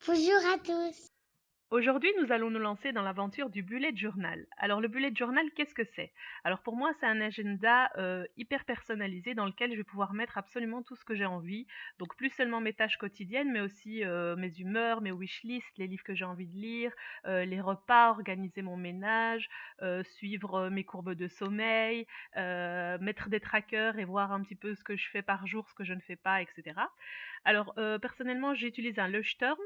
Bonjour à tous. Aujourd'hui, nous allons nous lancer dans l'aventure du bullet journal. Alors, le bullet journal, qu'est-ce que c'est? Alors, pour moi, c'est un agenda hyper personnalisé dans lequel je vais pouvoir mettre absolument tout ce que j'ai envie. Donc, plus seulement mes tâches quotidiennes, mais aussi mes humeurs, mes wishlists, les livres que j'ai envie de lire, les repas, organiser mon ménage, suivre mes courbes de sommeil, mettre des trackers et voir un petit peu ce que je fais par jour, ce que je ne fais pas, etc. Alors, personnellement, j'utilise un Leuchtturm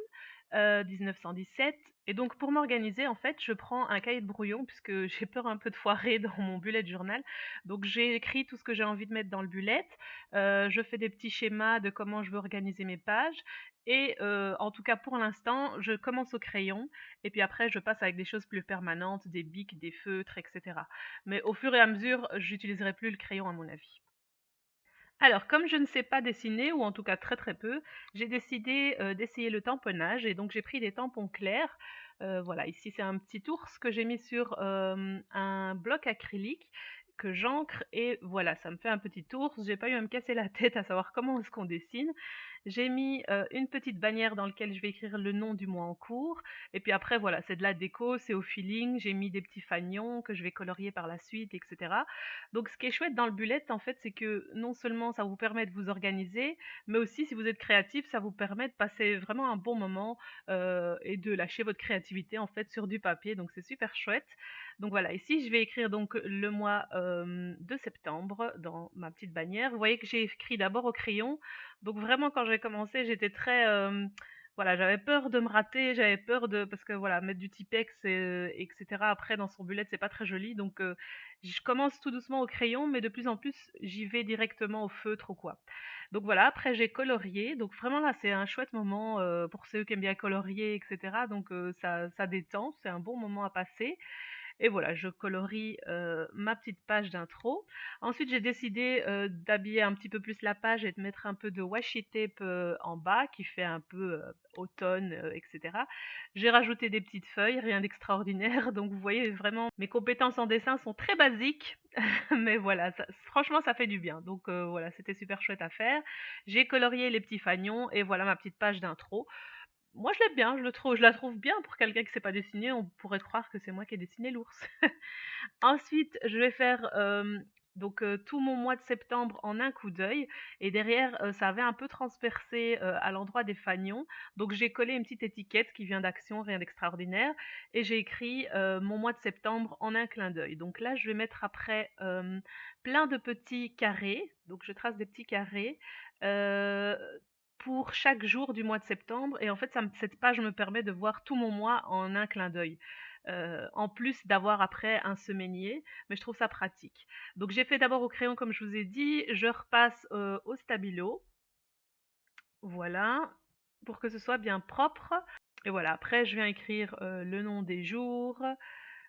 1917 et donc pour m'organiser, en fait, je prends un cahier de brouillon puisque j'ai peur un peu de foirer dans mon bullet journal. Donc j'ai écrit tout ce que j'ai envie de mettre dans le bullet, je fais des petits schémas de comment je veux organiser mes pages et en tout cas pour l'instant, je commence au crayon et puis après je passe avec des choses plus permanentes, des bics, des feutres et cetera. Mais au fur et à mesure, j'utiliserai plus le crayon à mon avis. Alors, comme je ne sais pas dessiner, ou en tout cas très très peu, j'ai décidé d'essayer le tamponnage et donc j'ai pris des tampons clairs. Voilà, ici c'est un petit ours que j'ai mis sur un bloc acrylique que j'encre et voilà, ça me fait un petit ours. J'ai pas eu à me casser la tête à savoir comment est-ce qu'on dessine. J'ai mis une petite bannière dans laquelle je vais écrire le nom du mois en cours. Et puis après, voilà, c'est de la déco, c'est au feeling. J'ai mis des petits fanions que je vais colorier par la suite, etc. Donc ce qui est chouette dans le bullet, en fait, c'est que non seulement ça vous permet de vous organiser, mais aussi si vous êtes créatif, ça vous permet de passer vraiment un bon moment et de lâcher votre créativité en fait sur du papier. Donc c'est super chouette. Donc voilà, ici je vais écrire donc le mois de septembre dans ma petite bannière. Vous voyez que j'ai écrit d'abord au crayon. Donc vraiment quand j'ai commencé, j'étais très voilà, j'avais peur de me rater, j'avais peur de parce que voilà, mettre du Tipex etc. après dans son bullet, c'est pas très joli. Donc je commence tout doucement au crayon, mais de plus en plus, j'y vais directement au feutre ou quoi. Donc voilà, après j'ai colorié. Donc vraiment là, c'est un chouette moment pour ceux qui aiment bien colorier, etc. Donc ça détend, c'est un bon moment à passer. Et voilà, je colorie ma petite page d'intro. Ensuite, j'ai décidé d'habiller un petit peu plus la page et de mettre un peu de washi tape en bas qui fait un peu automne, etc. J'ai rajouté des petites feuilles, rien d'extraordinaire. Donc vous voyez vraiment, mes compétences en dessin sont très basiques, mais voilà, franchement, ça fait du bien. Donc voilà, c'était super chouette à faire. J'ai colorié les petits fanions et voilà ma petite page d'intro. Moi, je l'aime bien, je la trouve bien pour quelqu'un qui sait pas dessiner. On pourrait croire que c'est moi qui ai dessiné l'ours. Ensuite, je vais faire donc tout mon mois de septembre en un coup d'œil et derrière ça avait un peu transpercé à l'endroit des fanions. Donc j'ai collé une petite étiquette qui vient d'Action, rien d'extraordinaire, et j'ai écrit mon mois de septembre en un clin d'œil. Donc là, je vais mettre après plein de petits carrés. Donc je trace des petits carrés. euh, pour chaque jour du mois de septembre et en fait cette page me permet de voir tout mon mois en un clin d'œil. En plus d'avoir après un semainier, mais je trouve ça pratique. Donc j'ai fait d'abord au crayon comme je vous ai dit, je repasse au stabilo, voilà, pour que ce soit bien propre. Et voilà, après je viens écrire le nom des jours,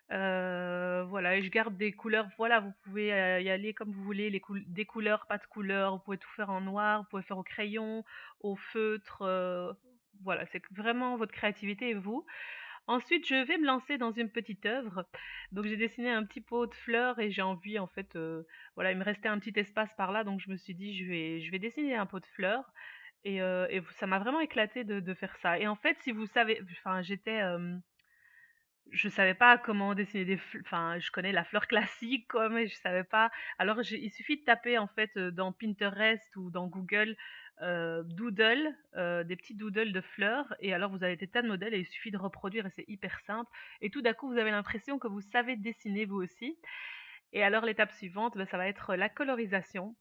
voilà, et je garde des couleurs. Voilà, vous pouvez y aller comme vous voulez, des couleurs, pas de couleurs. Vous pouvez tout faire en noir, vous pouvez faire au crayon, au feutre. Voilà, c'est vraiment votre créativité et vous. Ensuite, je vais me lancer dans une petite œuvre. Donc, j'ai dessiné un petit pot de fleurs et j'ai envie, en fait, voilà, il me restait un petit espace par là, donc je me suis dit, je vais dessiner un pot de fleurs. Et ça m'a vraiment éclaté de faire ça. Et en fait, si vous savez, enfin, je savais pas comment dessiner enfin, je connais la fleur classique, quoi, mais je savais pas. Alors, il suffit de taper, en fait, dans Pinterest ou dans Google, doodle, des petits doodles de fleurs, et alors vous avez des tas de modèles et il suffit de reproduire et c'est hyper simple. Et tout d'un coup, vous avez l'impression que vous savez dessiner vous aussi. Et alors, l'étape suivante, ben, ça va être la colorisation.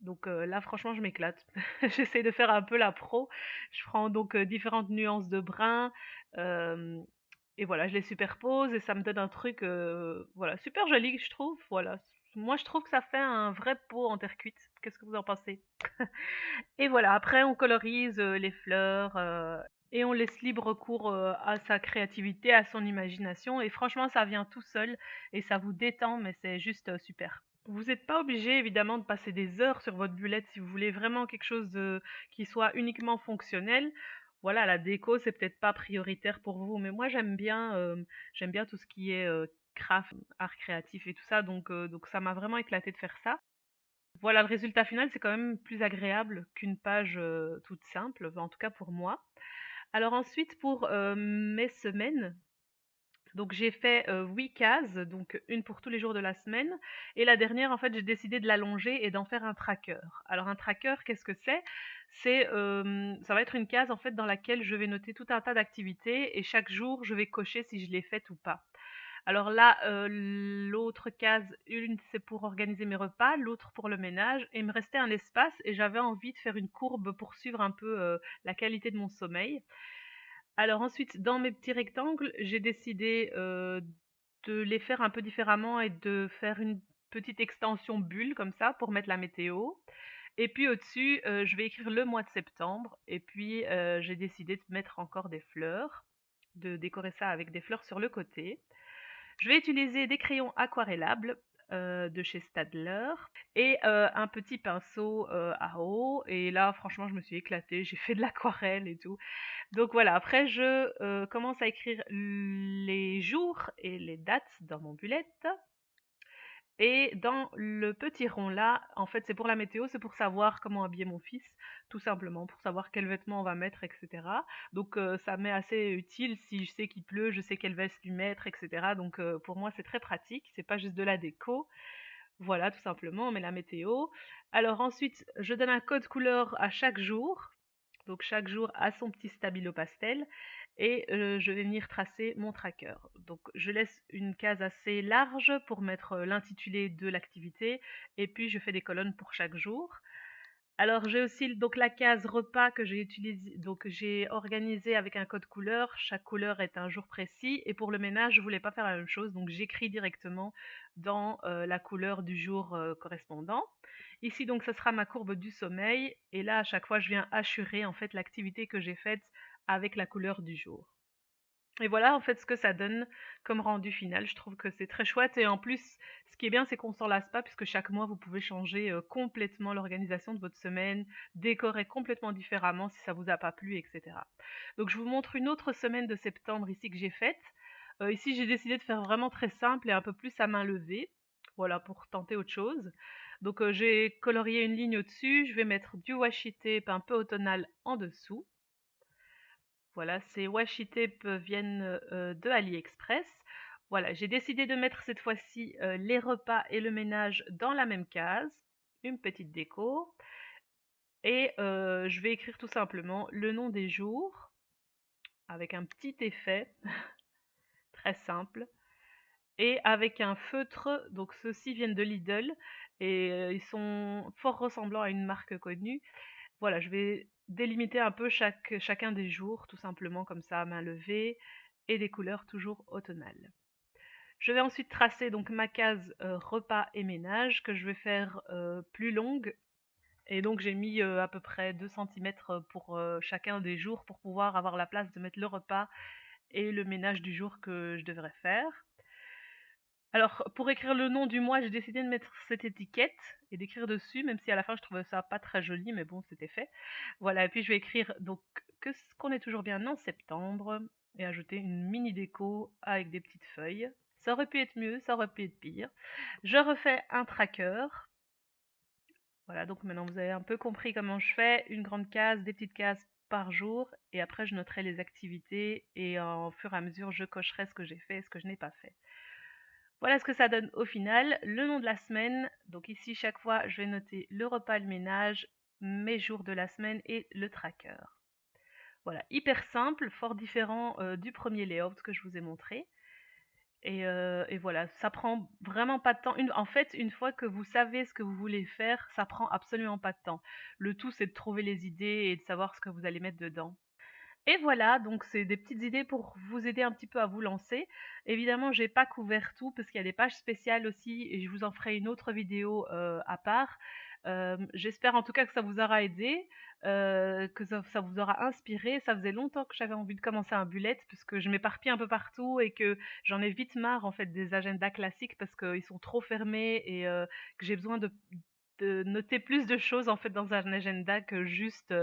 Donc là, franchement, je m'éclate. J'essaie de faire un peu la pro. Je prends donc différentes nuances de brun. euh, et voilà, je les superpose et ça me donne un truc voilà, super joli, je trouve. Voilà. Moi, je trouve que ça fait un vrai pot en terre cuite. Qu'est-ce que vous en pensez? Et voilà, après, on colorise les fleurs et on laisse libre cours à sa créativité, à son imagination. Et franchement, ça vient tout seul et ça vous détend, mais c'est juste super. Vous n'êtes pas obligé évidemment de passer des heures sur votre bullette si vous voulez vraiment quelque chose qui soit uniquement fonctionnel. Voilà, la déco, c'est peut-être pas prioritaire pour vous, mais moi j'aime bien tout ce qui est craft, art créatif et tout ça, donc ça m'a vraiment éclaté de faire ça. Voilà, le résultat final, c'est quand même plus agréable qu'une page toute simple, en tout cas pour moi. Alors ensuite pour, mes semaines, donc j'ai fait, 8 cases, donc une pour tous les jours de la semaine et la dernière, en fait, j'ai décidé de l'allonger et d'en faire un tracker. Alors un tracker, qu'est-ce que c'est? C'est, ça va être une case, en fait, dans laquelle je vais noter tout un tas d'activités et chaque jour, je vais cocher si je l'ai faite ou pas. Alors là, l'autre case, une c'est pour organiser mes repas, l'autre pour le ménage et il me restait un espace et j'avais envie de faire une courbe pour suivre un peu, la qualité de mon sommeil. Alors ensuite, dans mes petits rectangles, j'ai décidé, de les faire un peu différemment et de faire une petite extension bulle comme ça pour mettre la météo et puis au-dessus, je vais écrire le mois de septembre et puis, j'ai décidé de mettre encore des fleurs, de décorer ça avec des fleurs sur le côté. Je vais utiliser des crayons aquarellables, de chez Staedtler et un petit pinceau, à eau et là franchement je me suis éclatée, j'ai fait de l'aquarelle et tout. Donc voilà, après je, commence à écrire les jours et les dates dans mon bullet et dans le petit rond là, en fait, c'est pour la météo, c'est pour savoir comment habiller mon fils, tout simplement, pour savoir quels vêtements on va mettre, et cetera. Donc ça m'est assez utile si je sais qu'il pleut, je sais quelle veste lui mettre, et cetera. Donc pour moi, c'est très pratique, c'est pas juste de la déco. Voilà, tout simplement, on met la météo. Alors ensuite, je donne un code couleur à chaque jour. Donc chaque jour a son petit stabilo pastel et je vais venir tracer mon tracker. Donc je laisse une case assez large pour mettre, l'intitulé de l'activité et puis je fais des colonnes pour chaque jour. Alors j'ai aussi donc la case repas que j'ai utilisé donc j'ai organisé avec un code couleur. Chaque couleur est un jour précis et pour le ménage, je voulais pas faire la même chose, donc j'écris directement dans, la couleur du jour, correspondant. Ici donc ce sera ma courbe du sommeil et là à chaque fois je viens hachurer en fait l'activité que j'ai faite avec la couleur du jour. Et voilà en fait ce que ça donne comme rendu final. Je trouve que c'est très chouette et en plus, ce qui est bien, c'est qu'on s'en lasse pas puisque chaque mois vous pouvez changer, complètement l'organisation de votre semaine, décorer complètement différemment si ça vous a pas plu et cetera. Donc je vous montre une autre semaine de septembre ici que j'ai faite. Ici j'ai décidé de faire vraiment très simple et un peu plus à main levée, voilà pour tenter autre chose. Donc, j'ai colorié une ligne au-dessus, je vais mettre du washi tape un peu automnal en dessous. Voilà, ces washi tape, viennent, de AliExpress. Voilà, j'ai décidé de mettre cette fois-ci, les repas et le ménage dans la même case, une petite déco et je vais écrire tout simplement le nom des jours avec un petit effet très simple et avec un feutre, donc ceux-ci viennent de Lidl et ils sont fort ressemblants à une marque connue. Voilà, je vais délimiter un peu chacun des jours, tout simplement comme ça à main levée et des couleurs toujours automnales. Je vais ensuite tracer donc ma case, repas et ménage que je vais faire, plus longue et donc j'ai mis, à peu près 2 centimètres pour, chacun des jours pour pouvoir avoir la place de mettre le repas et le ménage du jour que je devrais faire. Alors, pour écrire le nom du mois, j'ai décidé de mettre cette étiquette et d'écrire dessus, même si à la fin je trouvais ça pas très joli, mais bon, c'était fait. Voilà, et puis je vais écrire donc qu'on est toujours bien en septembre et ajouter une mini déco avec des petites feuilles. Ça aurait pu être mieux, ça aurait pu être pire. Je refais un tracker. Voilà, donc maintenant vous avez un peu compris comment je fais. Une grande case, des petites cases par jour, et après je noterai les activités et en fur et à mesure je cocherai ce que j'ai fait et ce que je n'ai pas fait. Voilà ce que ça donne au final, le nom de la semaine. Donc ici, chaque fois, je vais noter le repas, le ménage, mes jours de la semaine et le tracker. Voilà, hyper simple, fort différent du premier layout que je vous ai montré. Et voilà, ça prend vraiment pas de temps. En fait, une fois que vous savez ce que vous voulez faire, ça prend absolument pas de temps. Le tout, c'est de trouver les idées et de savoir ce que vous allez mettre dedans. Et voilà, donc c'est des petites idées pour vous aider un petit peu à vous lancer. Évidemment, j'ai pas couvert tout parce qu'il y a des pages spéciales aussi et je vous en ferai une autre vidéo, à part. J'espère en tout cas que ça vous aura aidé, que ça vous aura inspiré. Ça faisait longtemps que j'avais envie de commencer un bullet puisque je m'éparpille un peu partout et que j'en ai vite marre en fait des agendas classiques parce qu'ils sont trop fermés et que j'ai besoin de de noter plus de choses en fait dans un agenda que juste,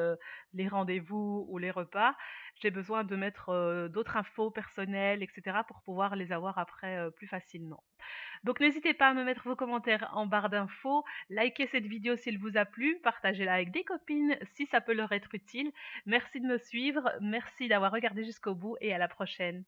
les rendez-vous ou les repas. J'ai besoin de mettre, d'autres infos personnelles et cetera pour pouvoir les avoir après, plus facilement. Donc n'hésitez pas à me mettre vos commentaires en barre d'infos, likez cette vidéo s'il vous a plu, partagez-la avec des copines si ça peut leur être utile. Merci de me suivre, merci d'avoir regardé jusqu'au bout et à la prochaine.